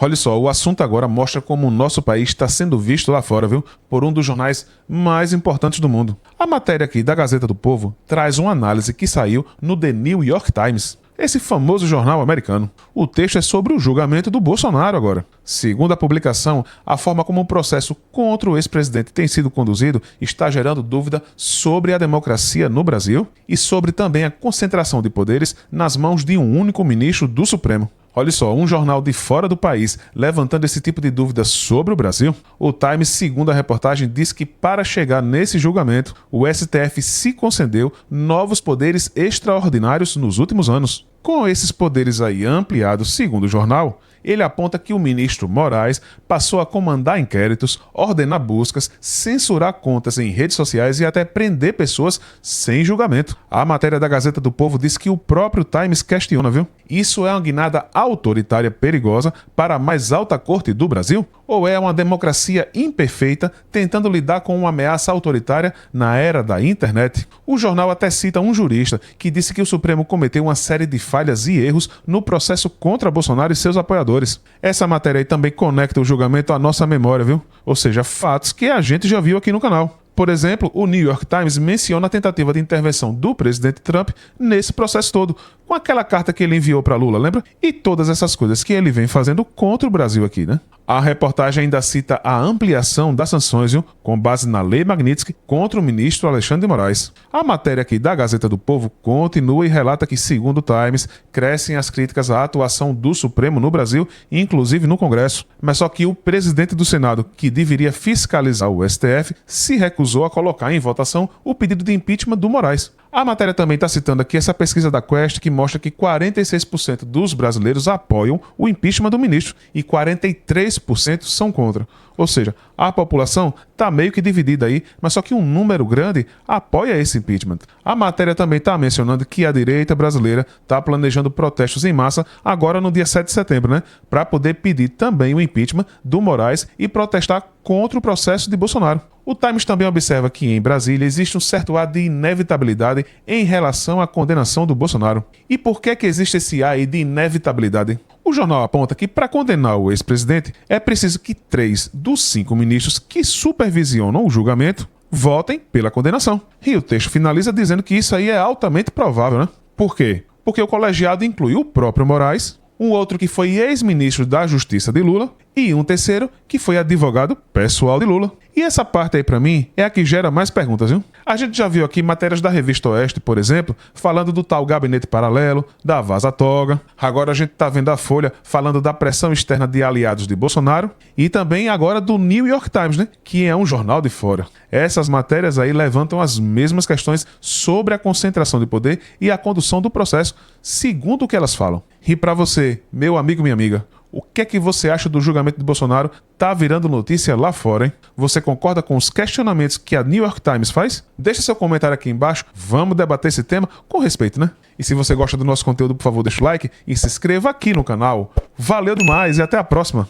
Olha só, o assunto agora mostra como o nosso país está sendo visto lá fora, viu? Por um dos jornais mais importantes do mundo. A matéria aqui da Gazeta do Povo traz uma análise que saiu no The New York Times, esse famoso jornal americano. O texto é sobre o julgamento do Bolsonaro agora. Segundo a publicação, a forma como o processo contra o ex-presidente tem sido conduzido está gerando dúvida sobre a democracia no Brasil e sobre também a concentração de poderes nas mãos de um único ministro do Supremo. Olha só, um jornal de fora do país levantando esse tipo de dúvida sobre o Brasil. O Times, segundo a reportagem, diz que para chegar nesse julgamento, o STF se concedeu novos poderes extraordinários nos últimos anos. Com esses poderes aí ampliados, segundo o jornal, ele aponta que o ministro Moraes passou a comandar inquéritos, ordenar buscas, censurar contas em redes sociais e até prender pessoas sem julgamento. A matéria da Gazeta do Povo diz que o próprio Times questiona, viu? Isso é uma guinada autoritária perigosa para a mais alta corte do Brasil? Ou é uma democracia imperfeita tentando lidar com uma ameaça autoritária na era da internet? O jornal até cita um jurista que disse que o Supremo cometeu uma série de falhas e erros no processo contra Bolsonaro e seus apoiadores. Essa matéria aí também conecta o julgamento à nossa memória, viu? Ou seja, fatos que a gente já viu aqui no canal. Por exemplo, o New York Times menciona a tentativa de intervenção do presidente Trump nesse processo todo, com aquela carta que ele enviou para Lula, lembra? E todas essas coisas que ele vem fazendo contra o Brasil aqui, né? A reportagem ainda cita a ampliação das sanções, viu? Com base na Lei Magnitsky contra o ministro Alexandre de Moraes. A matéria aqui da Gazeta do Povo continua e relata que, segundo o Times, crescem as críticas à atuação do Supremo no Brasil, inclusive no Congresso. Mas só que o presidente do Senado, que deveria fiscalizar o STF, se recusou a colocar em votação o pedido de impeachment do Moraes. A matéria também está citando aqui essa pesquisa da Quest que mostra que 46% dos brasileiros apoiam o impeachment do ministro e 43% são contra. Ou seja, a população está meio que dividida aí, mas só que um número grande apoia esse impeachment. A matéria também está mencionando que a direita brasileira está planejando protestos em massa agora no dia 7 de setembro, né? Para poder pedir também o impeachment do Moraes e protestar contra o processo de Bolsonaro. O Times também observa que em Brasília existe um certo ar de inevitabilidade em relação à condenação do Bolsonaro. E por que existe esse ar aí de inevitabilidade? O jornal aponta que para condenar o ex-presidente é preciso que 3 dos 5 ministros que supervisionam o julgamento votem pela condenação. E o texto finaliza dizendo que isso aí é altamente provável, né? Por quê? Porque o colegiado inclui o próprio Moraes, um outro que foi ex-ministro da Justiça de Lula e um terceiro que foi advogado pessoal de Lula. E essa parte aí, pra mim, é a que gera mais perguntas, viu? A gente já viu aqui matérias da Revista Oeste, por exemplo, falando do tal gabinete paralelo, da vaza-toga. Agora a gente tá vendo a Folha falando da pressão externa de aliados de Bolsonaro e também agora do New York Times, né? Que é um jornal de fora. Essas matérias aí levantam as mesmas questões sobre a concentração de poder e a condução do processo, segundo o que elas falam. E pra você, meu amigo, minha amiga, o que é que você acha do julgamento de Bolsonaro? Tá virando notícia lá fora, hein? Você concorda com os questionamentos que a New York Times faz? Deixa seu comentário aqui embaixo, vamos debater esse tema com respeito, né? E se você gosta do nosso conteúdo, por favor, deixa o like e se inscreva aqui no canal. Valeu demais e até a próxima!